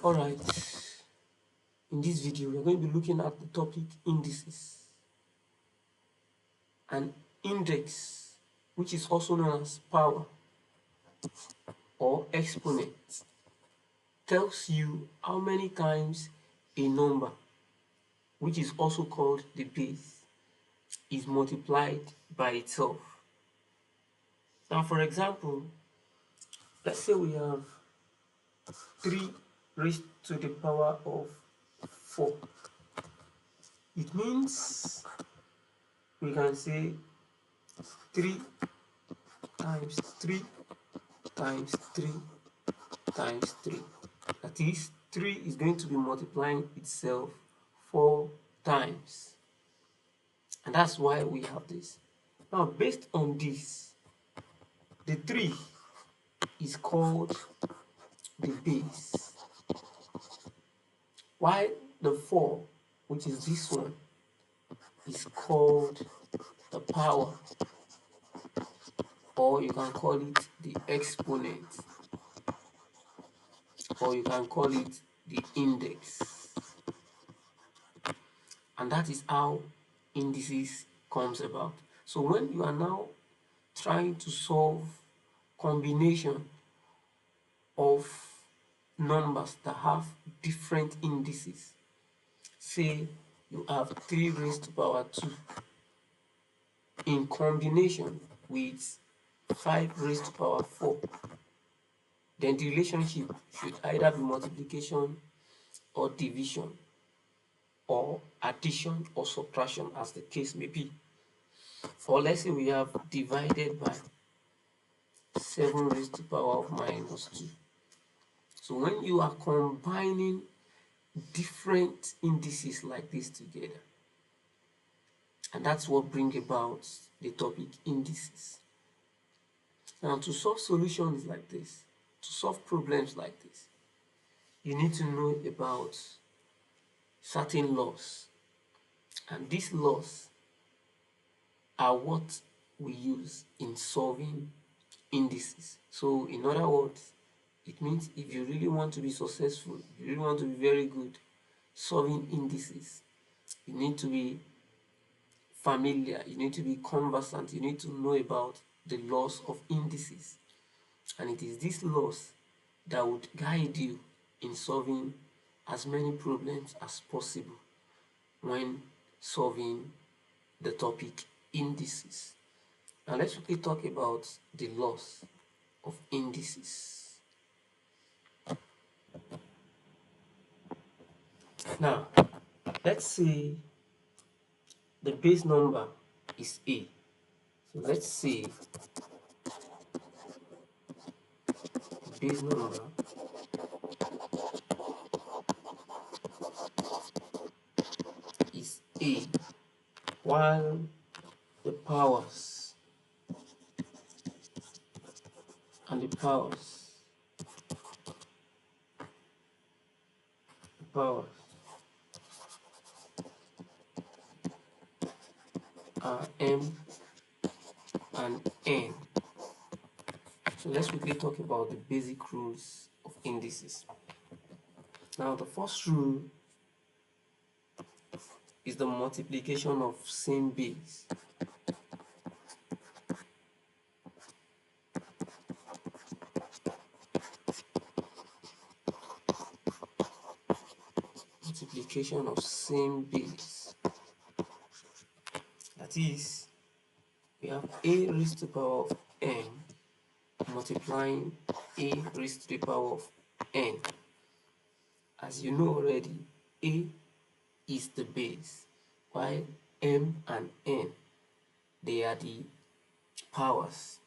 Alright, in this video we are going to be looking at the topic indices. An index, which is also known as power or exponent, tells you how many times a number, which is also called the base, is multiplied by itself. Now, for example, let's say we have 3 raised to the power of 4. It means we can say 3 times 3 times 3 times 3. That is, 3 is going to be multiplying itself 4 times. And that's why we have this. Now, based on this, the 3 is called the base, while the 4, which is this one, is called the power, or you can call it the exponent, or you can call it the index. And that is how indices comes about. So when you are now trying to solve combination of numbers that have different indices, say you have 3 raised to power 2 in combination with 5 raised to power 4, then the relationship should either be multiplication or division, or addition or subtraction, as the case may be. For let's say we have divided by 7 raised to power of minus 2. So when you are combining different indices like this together, and that's what brings about the topic indices. Now, to solve solutions like this, to solve problems like this, you need to know about certain laws, and these laws are what we use in solving indices. So in other words, it means if you really want to be successful, if you really want to be very good solving indices, you need to be familiar, you need to be conversant, you need to know about the laws of indices. And it is these laws that would guide you in solving as many problems as possible when solving the topic indices. Now let's quickly talk about the laws of indices. Now, let's say the base number is A. So let's say the base number is A, while the powers and the powers are M and N. So let's quickly talk about the basic rules of indices. Now, the first rule is the multiplication of same base. Multiplication of same base. That is, we have A raised to the power of M multiplying A raised to the power of N. As you know already, A is the base, while M and N, they are the powers.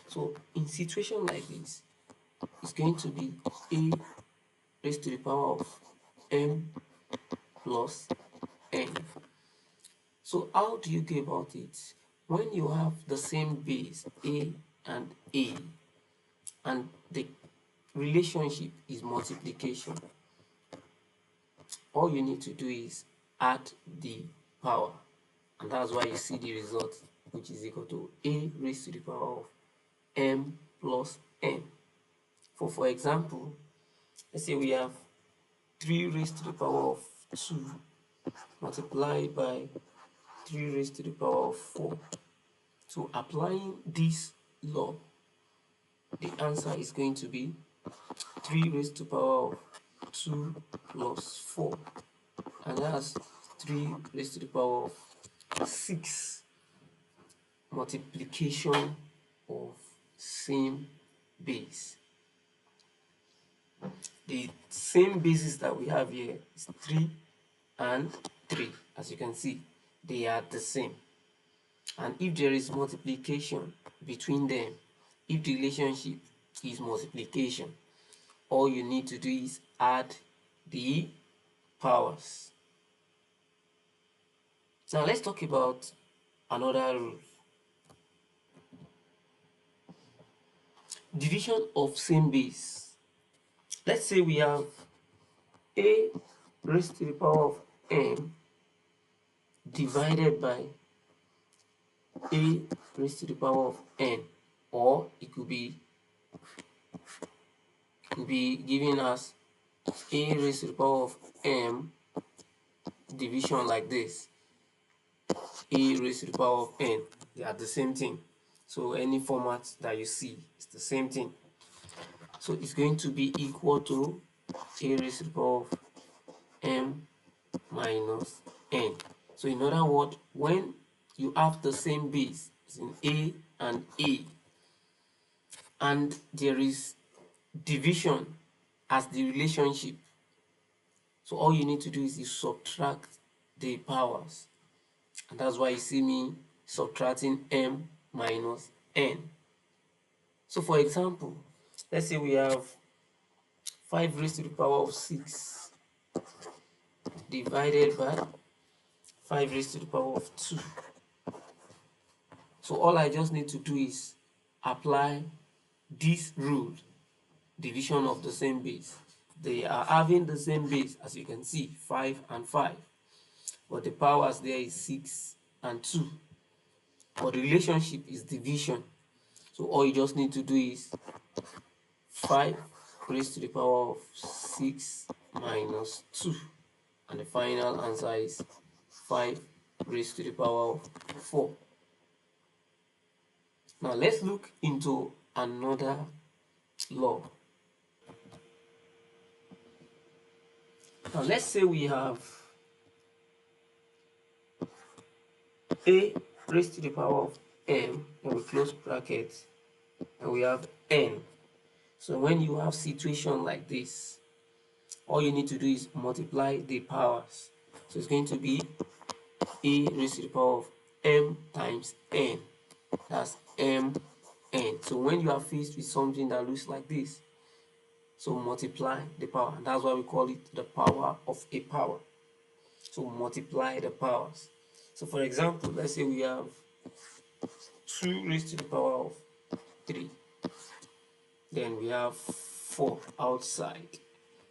So in situation like this, it's going to be A raised to the power of M plus N. So how do you go about it? When you have the same base, A and A, and the relationship is multiplication, all you need to do is add the power, and that's why you see the result, which is equal to A raised to the power of M plus N. For example, Let's say we have 3 raised to the power of 2 multiplied by 3 raised to the power of 4. So applying this law, the answer is going to be 3 raised to the power of 2 plus 4, and that's 3 raised to the power of 6 multiplication of same base. The same bases that we have here is 3 and 3. As you can see, they are the same. And if there is multiplication between them, if the relationship is multiplication, all you need to do is add the powers. Now let's talk about another rule. Division of same base. Let's say we have a raised to the power of n divided by a raised to the power of n, or it could be giving us a raised to the power of m division like this, a raised to the power of n. They are the same thing. So any format that you see is the same thing. So it's going to be equal to a raised to the power of m minus n. So in other words, when you have the same base in a, and there is division as the relationship, so all you need to do is you subtract the powers, and that's why you see me subtracting m minus n. So for example, let's say we have 5 raised to the power of 6 divided by 5 raised to the power of 2. So all I just need to do is apply this rule, division of the same base. They are having the same base, as you can see, 5 and 5, but the powers there is 6 and 2. But the relationship is division. So all you just need to do is 5 raised to the power of 6 minus 2. And the final answer is 5 raised to the power of 4. Now let's look into another law. Now let's say we have a raised to the power of m, and we close brackets, and we have n. So when you have situation like this, all you need to do is multiply the powers. So it's going to be a raised to the power of m times n. That's m n. So when you are faced with something that looks like this, so multiply the power, and that's why we call it the power of a power. So multiply the powers. So for example, let's say we have 2 raised to the power of 3. Then we have 4 outside.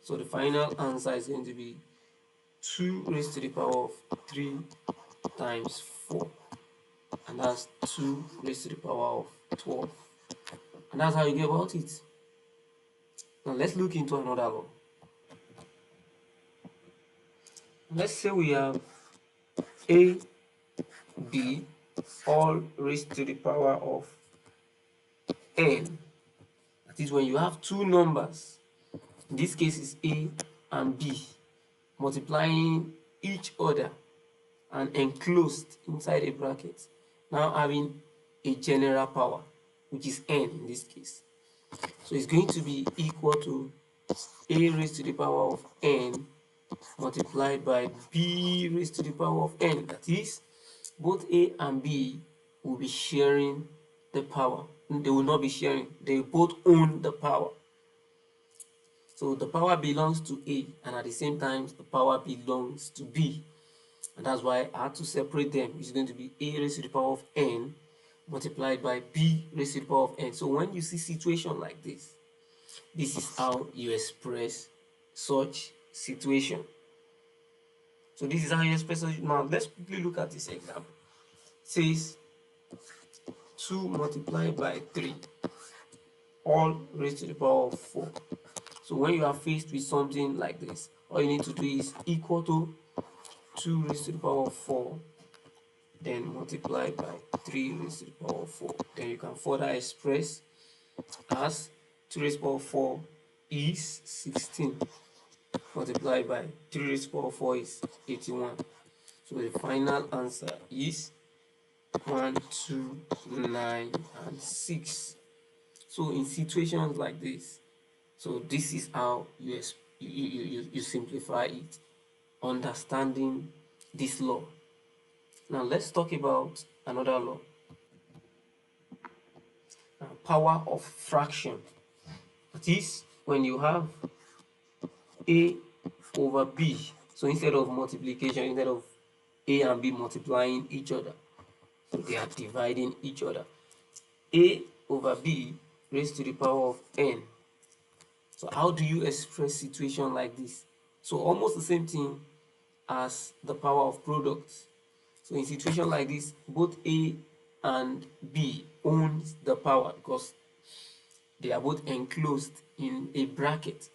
So the final answer is going to be 2 raised to the power of 3 times 4. And that's 2 raised to the power of 12. And that's how you get about it. Now let's look into another law. Let's say we have a, b, all raised to the power of n. That is when you have two numbers, in this case is a and b, multiplying each other and enclosed inside a bracket, now having a general power, which is n in this case. So it's going to be equal to a raised to the power of n multiplied by b raised to the power of n. That is, both a and b will be sharing the power. They will not be sharing, they both own the power. So the power belongs to a, and at the same time the power belongs to b, and that's why I had to separate them. It's going to be a raised to the power of n multiplied by b raised to the power of n. So when you see situation like this is how you express such situation. So this is how you express it. Now let's quickly look at this example. It says 2 multiplied by 3 all raised to the power of 4. So when you are faced with something like this, all you need to do is equal to 2 raised to the power of 4, then multiply by 3 raised to the power of 4. Then you can further express as 2 raised to the power of 4 is 16, multiplied by 3 raised to the power of 4 is 81. So the final answer is 1, 2, 9, and 6. So in situations like this, so this is how you simplify it, understanding this law. Now let's talk about another law, power of fraction. That is when you have a over b. So instead of multiplication, instead of a and b multiplying each other, so they are dividing each other. A over b raised to the power of n. So how do you express situation like this? So almost the same thing as the power of products. So in situation like this, both A and B owns the power because they are both enclosed in a bracket.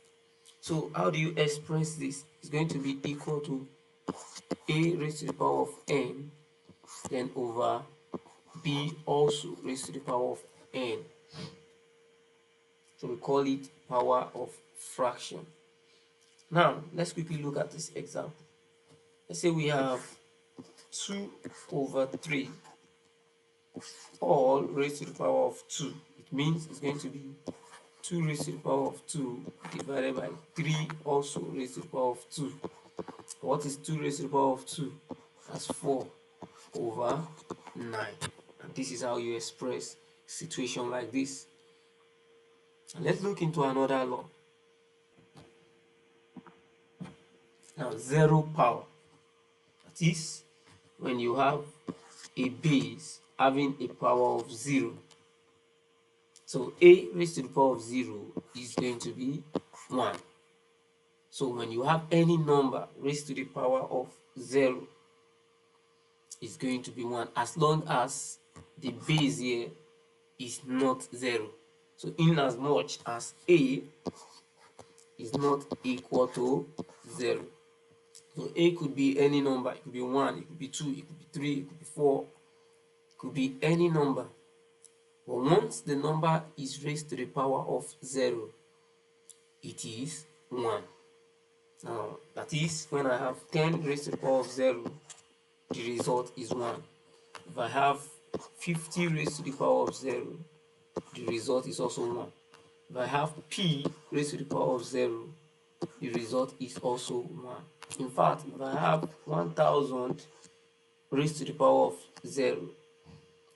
So how do you express this? It's going to be equal to A raised to the power of n, then over B also raised to the power of n. So we call it power of fraction. Now let's quickly look at this example. Let's say we have 2 over 3 all raised to the power of 2. It means it's going to be 2 raised to the power of 2 divided by 3 also raised to the power of 2. What is 2 raised to the power of 2? That's 4 over 9. And this is how you express situation like this. And let's look into another law. Now, zero power. That is when you have a base having a power of 0. So a raised to the power of 0 is going to be 1. So when you have any number raised to the power of 0, it's going to be 1 as long as the base here is not 0. So in as much as a is not equal to 0. So a could be any number. It could be 1, it could be 2, it could be 3, it could be 4, it could be any number. But once the number is raised to the power of 0, it is 1. Now, that is when I have 10 raised to the power of 0, the result is 1. If I have 50 raised to the power of 0, the result is also 1. If I have p raised to the power of 0, the result is also 1. In fact, if I have 1000 raised to the power of 0,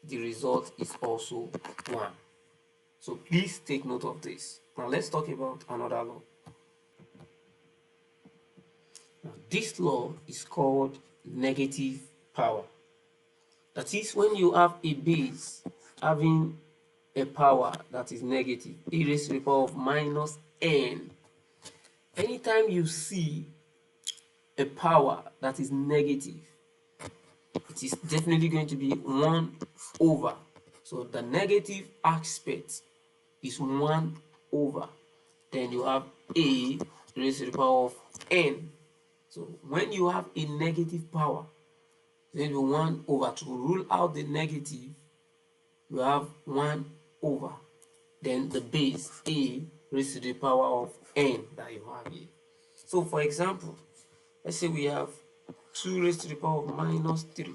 the result is also 1. So please take note of this. Now let's talk about another law. Now, this law is called negative power. That is when you have a base having a power that is negative, e raised to the power of minus n. Anytime you see a power that is negative, it is definitely going to be 1 over. So the negative aspect is 1 over. Then you have a raised to the power of n. So when you have a negative power, then you 1 over. To rule out the negative, you have 1 over. Then the base a raised to the power of n that you have here. So for example, let's say we have 2 raised to the power of minus 3.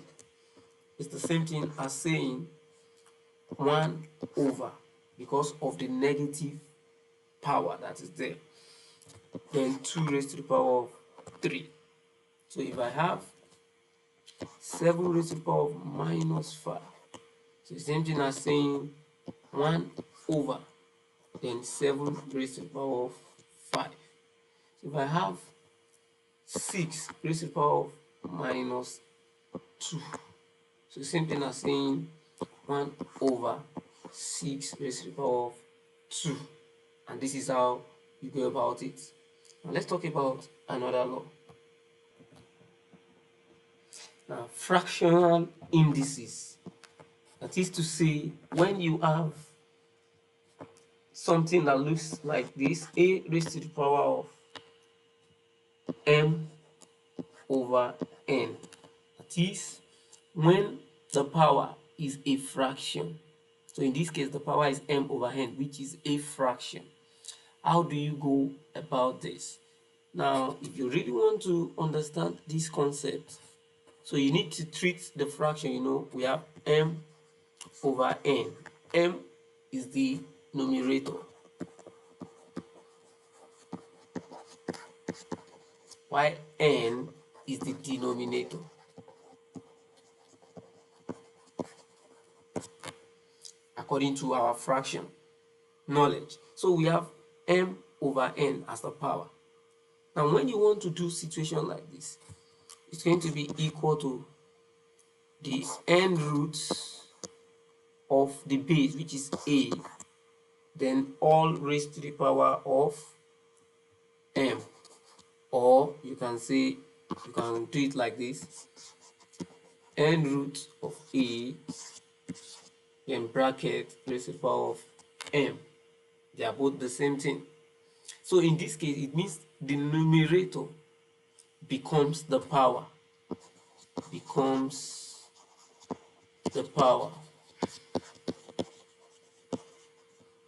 It's the same thing as saying 1 over because of the negative power that is there. Then 2 raised to the power of 3. So if I have 7 raised to the power of minus 5, so the same thing as saying 1 over, then 7 raised to the power of 5. So if I have 6 raised to the power of minus 2, so the same thing as saying 1 over 6 raised to the power of 2. And this is how you go about it. Now let's talk about another law. Now, fractional indices. That is to say, when you have something that looks like this: a raised to the power of m over n. That is, when the power is a fraction. So in this case, the power is m over n, which is a fraction. How do you go about this? Now, if you really want to understand this concept, so you need to treat the fraction. We have m over n. M is the numerator, while n is the denominator. According to our fraction knowledge. So we have m over n as the power. Now when you want to do situation like this, it's going to be equal to the n roots of the base, which is a, then all raised to the power of m. Or you can do it like this: n root of a, then bracket raised to the power of m. They are both the same thing. So in this case, it means the numerator becomes the power.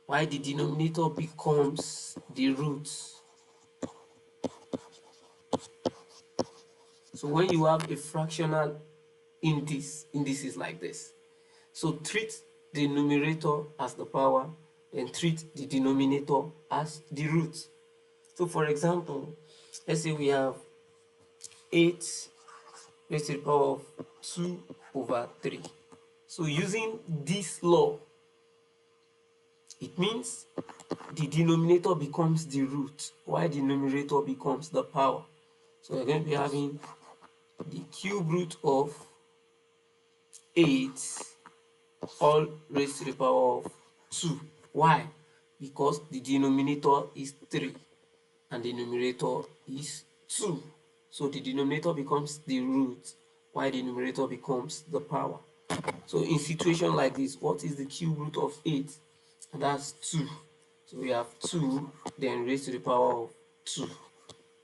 While the denominator becomes the root. So when you have a fractional indices like this, so treat the numerator as the power, and treat the denominator as the root. So for example, let's say we have 8 raised to the power of 2 over 3. So using this law, it means the denominator becomes the root, while the numerator becomes the power. So we're going to be having the cube root of 8 all raised to the power of 2. Why? Because the denominator is 3 and the numerator is 2. So the denominator becomes the root, while the numerator becomes the power. So in situation like this, what is the cube root of 8? And that's 2. So we have 2, then raised to the power of 2.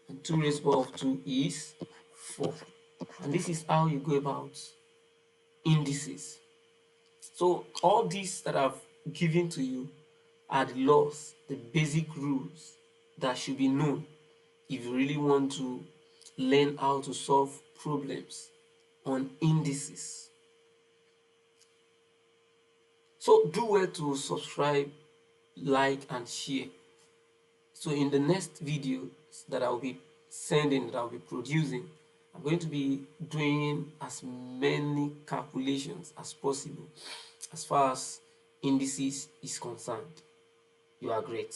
And 2 raised to the power of 2 is 4. And this is how you go about indices. So all these that I've given to you are the laws, the basic rules that should be known if you really want to learn how to solve problems on indices. So do well to subscribe, like, and share. So in the next videos that I'll be sending, that I'll be producing, I'm going to be doing as many calculations as possible as far as indices is concerned. You are great.